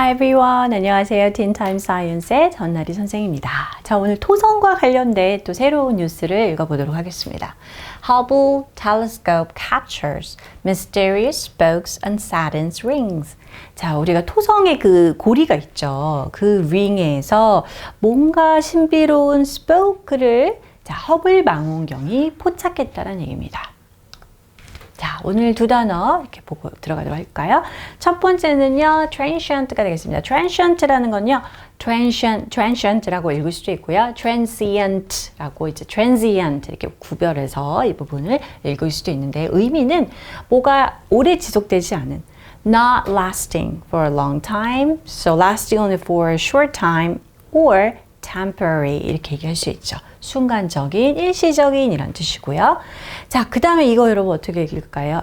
Hi everyone. 안녕하세요. Teen Time Science의 전나리 선생입니다. 자, 오늘 토성과 관련된 또 새로운 뉴스를 읽어보도록 하겠습니다. Hubble telescope captures mysterious spokes on Saturn's rings. 자, 우리가 토성의 그 고리가 있죠. 그 링에서 뭔가 신비로운 스포크를 허블 망원경이 포착했다는 얘기입니다. 자, 오늘 두 단어 이렇게 보고 들어가도록 할까요? 첫 번째는요, transient가 되겠습니다. transient라는 건요, transient라고 읽을 수도 있고요, transient라고 이제 transient 이렇게 구별해서 이 부분을 읽을 수도 있는데 의미는 뭐가 오래 지속되지 않은, not lasting for a long time, so lasting only for a short time, or temporary 이렇게 얘기할 수 있죠. 순간적인, 일시적인 이란 뜻이고요. 자, 그 다음에 이거 여러분 어떻게 읽을까요?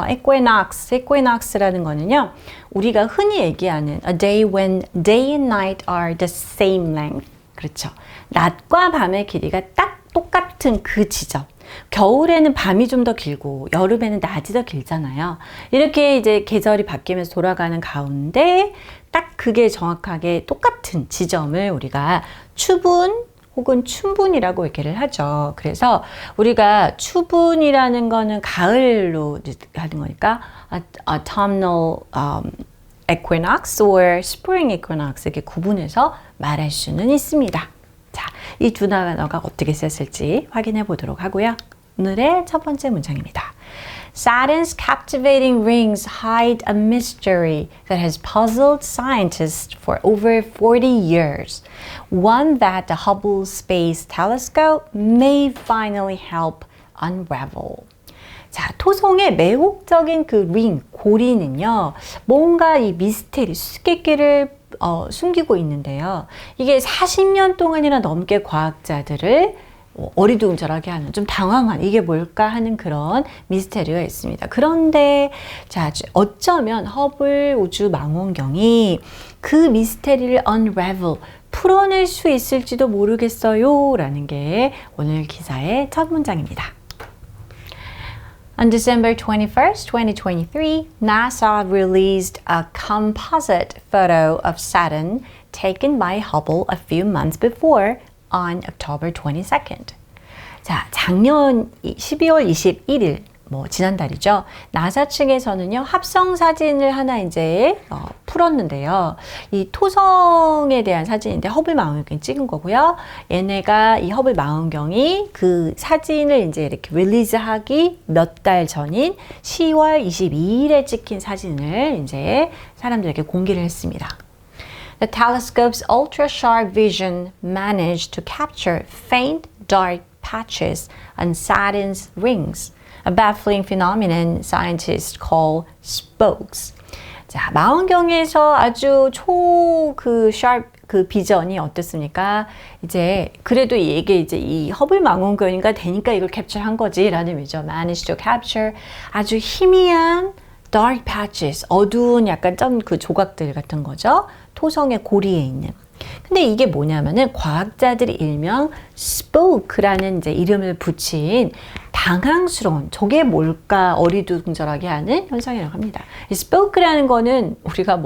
equinox라는 거는요, 우리가 흔히 얘기하는 a day when day and night are the same length. 그렇죠. 낮과 밤의 길이가 딱 똑같은 그 지점. 겨울에는 밤이 좀 더 길고 여름에는 낮이 더 길잖아요. 이렇게 이제 계절이 바뀌면서 돌아가는 가운데 딱 그게 정확하게 똑같은 지점을 우리가 추분 혹은 춘분이라고 얘기를 하죠. 그래서 우리가 추분이라는 거는 가을로 하는 거니까 autumnal equinox or spring equinox 이렇게 구분해서 말할 수는 있습니다. 자, 이 두 단어가 어떻게 쓰였을지 확인해 보도록 하고요. 오늘의 첫 번째 문장입니다. Saturn's captivating rings hide a mystery that has puzzled scientists for over 40 years. One that the Hubble Space Telescope may finally help unravel. 자, 토성의 매혹적인 그 링, 고리는요, 뭔가 이 미스테리, 수수께끼를 숨기고 있는데요. 이게 40년 동안이나 넘게 과학자들을 어리둥절하게 하는, 좀 당황한, 이게 뭘까 하는 그런 미스테리가 있습니다. 그런데 자, 어쩌면 허블 우주 망원경이 그 미스테리를 unravel, 풀어낼 수 있을지도 모르겠어요 라는 게 오늘 기사의 첫 문장입니다. On December 21st, 2023, NASA released a composite photo of Saturn taken by Hubble a few months before on October 22nd. 자, 작년 12월 21일, 지난달이죠. 나사 측에서는요, 합성 사진을 하나 이제 풀었는데요. 이 토성에 대한 사진인데 허블 망원경이 찍은 거고요. 얘네가 이 허블 망원경이 그 사진을 이제 이렇게 릴리즈하기 몇 달 전인 10월 22일에 찍힌 사진을 이제 사람들에게 공개를 했습니다. The telescope's ultra-sharp vision managed to capture faint dark patches on Saturn's rings, a baffling phenomenon scientists call spokes. 자, 망원경에서 아주 sharp 그 비전이 어땠습니까? 이제 그래도 이게 이제 이 허블 망원경인가 되니까 이걸 캡처한 거지라는 의미죠. Managed to capture 아주 희미한 dark patches, 어두운 약간 그 조각들 같은 거죠. 토성의 고리에 있는. 근데 이게 뭐냐면은 과학자들이 일명 spoke라는 이제 이름을 붙인 당황스러운, 저게 뭘까 어리둥절하게 하는 현상이라고 합니다. 이 spoke라는 거는 우리가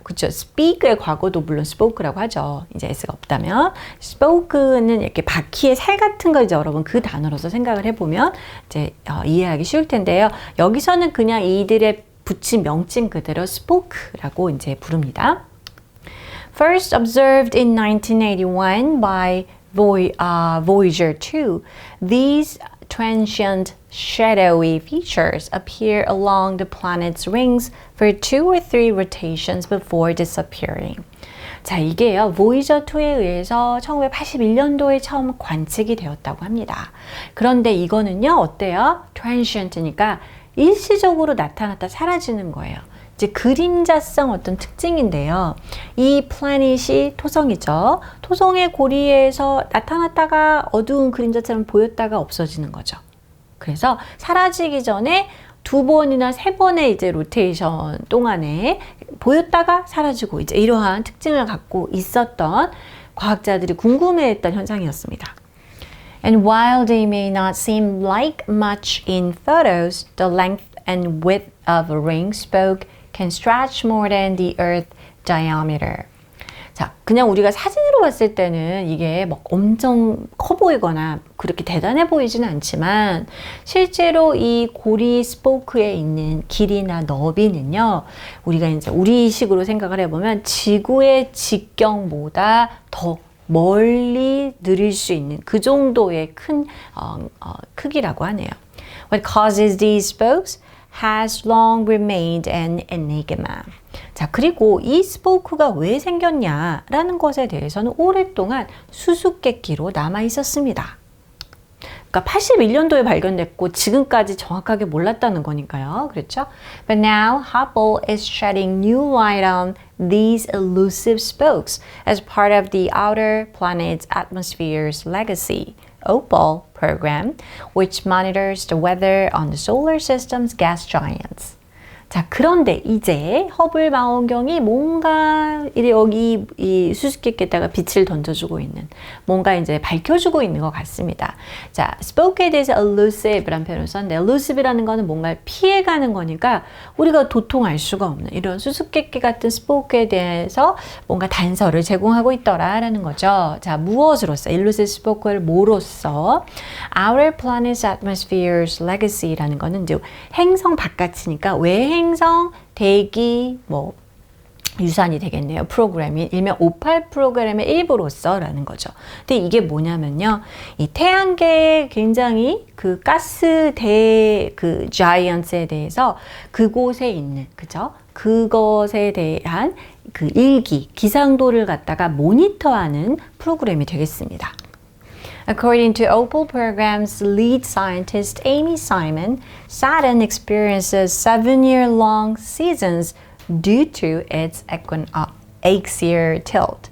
그쵸, speak의 과거도 물론 spoke라고 하죠. 이제 s가 없다면. spoke는 이렇게 바퀴의 살 같은 거 이제 여러분 그 단어로서 생각을 해보면 이제 이해하기 쉬울 텐데요. 여기서는 그냥 이들의 붙인 명칭 그대로 spoke라고 이제 부릅니다. First observed in 1981 by Voyager 2, these transient shadowy features appear along the planet's rings for 2 or 3 rotations before disappearing. 자, 이게요, Voyager 2에 의해서 1981년도에 처음 관측이 되었다고 합니다. 그런데 이거는요, 어때요? transient니까 일시적으로 나타났다 사라지는 거예요. 이제 그림자성 어떤 특징인데요. 이 플래닛이 토성이죠. 토성의 고리에서 나타났다가 어두운 그림자처럼 보였다가 없어지는 거죠. 그래서 사라지기 전에 2번이나 3번의 이제 로테이션 동안에 보였다가 사라지고 이제 이러한 특징을 갖고 있었던 과학자들이 궁금해했던 현상이었습니다. And while they may not seem like much in photos, the length and width of a ring spoke can stretch more than the Earth diameter. 자, 그냥 우리가 사진으로 봤을 때는 이게 막 엄청 커 보이거나 그렇게 대단해 보이지는 않지만 실제로 이 고리 스포크에 있는 길이나 너비는요, 우리가 이제 우리식으로 생각을 해보면 지구의 직경보다 더 멀리 느릴 수 있는 그 정도의 큰 크기라고 하네요. What causes these spokes has long remained an enigma. 자, 그리고 이 스포크가 왜 생겼냐라는 것에 대해서는 오랫동안 수수께끼로 남아 있었습니다. 그러니까 81년도에 발견됐고 지금까지 정확하게 몰랐다는 거니까요. 그렇죠? But now Hubble is shedding new light on these elusive spokes as part of the Outer Planet's Atmosphere's Legacy (OPAL) program, which monitors the weather on the solar system's gas giants. 자, 그런데 이제 허블 망원경이 뭔가 여기 이 수수께끼에다가 빛을 던져주고 있는, 뭔가 이제 밝혀주고 있는 것 같습니다. 자, spoke에 대해서 elusive라는 표현을 썼는데 elusive라는 거는 뭔가를 피해가는 거니까 우리가 도통 알 수가 없는 이런 수수께끼 같은 spoke에 대해서 뭔가 단서를 제공하고 있더라라는 거죠. 자, 무엇으로서? elusive spoke를 뭐로써? Outer planet's atmosphere's legacy라는 거는 이제 행성 바깥이니까 외행 행성, 대기, 뭐 유산이 되겠네요. 프로그램이 일명 58 프로그램의 일부로서라는 거죠. 근데 이게 뭐냐면요, 이 태양계의 굉장히 그 가스 그 자이언트에 대해서 그곳에 있는, 그죠? 그것에 대한 그 기상도를 갖다가 모니터하는 프로그램이 되겠습니다. According to OPAL program's lead scientist Amy Simon, Saturn experiences 7-year-long seasons due to its axial tilt.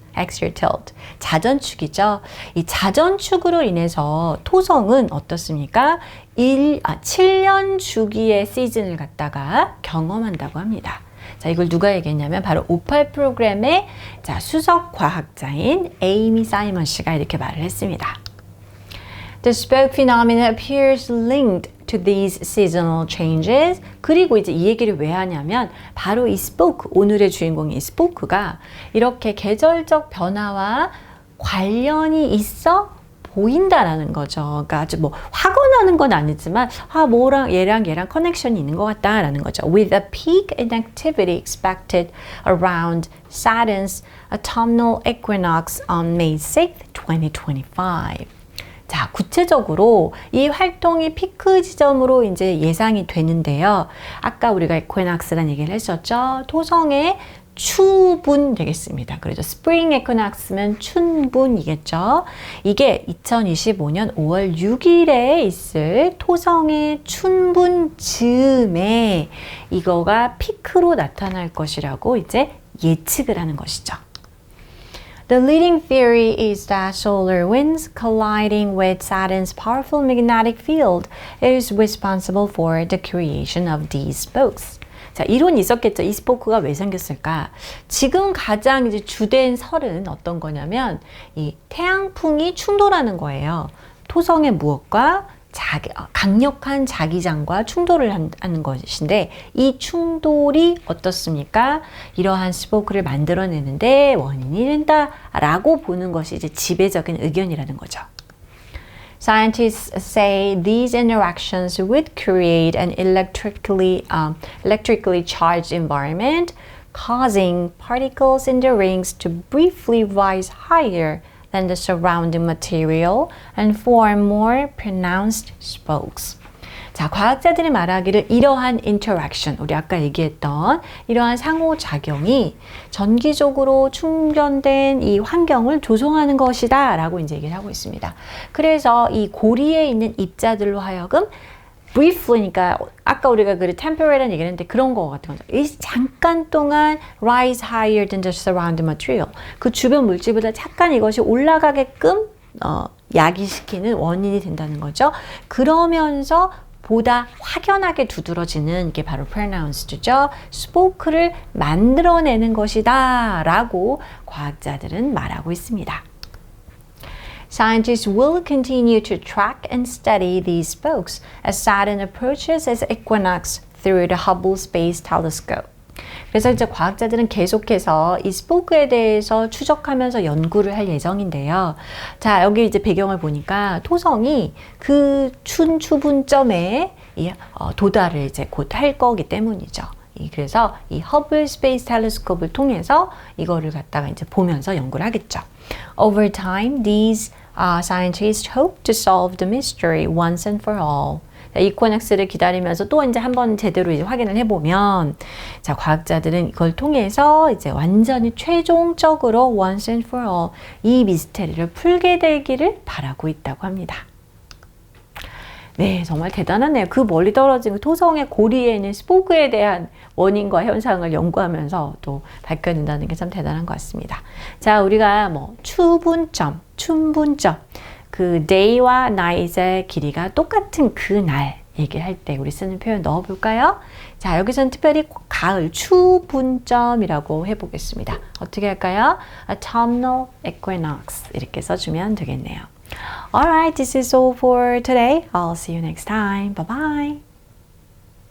자전축이죠. 이 자전축으로 인해서 토성은 어떻습니까? 7년 주기의 시즌을 갖다가 경험한다고 합니다. 자, 이걸 누가 얘기했냐면 바로 58 프로그램의 수석 과학자인 에이미 사이먼 씨가 이렇게 말을 했습니다. The spoke phenomenon appears linked to these seasonal changes. 그리고 이제 이 얘기를 왜 하냐면 바로 이 spoke, 오늘의 주인공인 이 spoke가 이렇게 계절적 변화와 관련이 있어 보인다라는 거죠. 그러니까 아주 뭐 확언하는 건 아니지만 뭐랑 얘랑 커넥션이 있는 것 같다라는 거죠. With a peak in activity expected around Saturn's autumnal equinox on May 6th, 2025. 자, 구체적으로 이 활동이 피크 지점으로 이제 예상이 되는데요. 아까 우리가 에퀴낙스라는 얘기를 했었죠. 토성의 추분 되겠습니다. 그래서 스프링 에퀴낙스면 춘분이겠죠. 이게 2025년 5월 6일에 있을 토성의 춘분 즈음에 이거가 피크로 나타날 것이라고 이제 예측을 하는 것이죠. The leading theory is that solar winds colliding with Saturn's powerful magnetic field is responsible for the creation of these spokes. 자, 이론이 있었겠죠. 이 스포크가 왜 생겼을까? 지금 가장 이제 주된 설은 어떤 거냐면 이 태양풍이 충돌하는 거예요. 토성의 무엇과 강력한 자기장과 충돌을 하는 것인데 이 충돌이 어떻습니까? 이러한 스포크를 만들어내는데 원인이 된다라고 보는 것이 이제 지배적인 의견이라는 거죠. Scientists say these interactions would create an electrically charged environment, causing particles in the rings to briefly rise higher than the surrounding material and form more pronounced spokes. 자, 과학자들이 말하기를 이러한 interaction, 우리 아까 얘기했던 이러한 상호작용이 전기적으로 충전된 이 환경을 조성하는 것이다 라고 이제 얘기를 하고 있습니다. 그래서 이 고리에 있는 입자들로 하여금 briefly니까 아까 우리가 그 temporary라는 얘기를 했는데 그런 거 같은 거죠. 잠깐 동안 rise higher than the surrounding material. 그 주변 물질보다 잠깐 이것이 올라가게끔 야기시키는 원인이 된다는 거죠. 그러면서 보다 확연하게 두드러지는 게 바로 pronounced죠. 스포크를 만들어내는 것이다 라고 과학자들은 말하고 있습니다. Scientists will continue to track and study these spokes as Saturn approaches its equinox through the Hubble Space Telescope. 그래서 이제 과학자들은 계속해서 이 spoke에 대해서 추적하면서 연구를 할 예정인데요. 자, 여기 이제 배경을 보니까 토성이 그 추분점에 도달을 이제 곧 할 거기 때문이죠. 그래서 이 허블 스페이스 텔레스코프를 통해서 이거를 갖다가 이제 보면서 연구를 하겠죠. Over time, these scientists hope to solve the mystery once and for all. 이코넥스를 기다리면서 또 이제 한번 제대로 이제 확인을 해보면, 자, 과학자들은 이걸 통해서 이제 완전히 최종적으로 once and for all 이 미스테리를 풀게 되기를 바라고 있다고 합니다. 네, 정말 대단하네요. 그 멀리 떨어진 그 토성의 고리에 있는 스포크에 대한 원인과 현상을 연구하면서 또 밝혀낸다는 게 참 대단한 것 같습니다. 자, 우리가 뭐 추분점, 춘분점, 그 day와 night의 길이가 똑같은 그 날 얘기할 때 우리 쓰는 표현 넣어볼까요? 자, 여기서는 특별히 가을 추분점이라고 해보겠습니다. 어떻게 할까요? autumnal equinox 이렇게 써주면 되겠네요. Alright, this is all for today. I'll see you next time. Bye bye.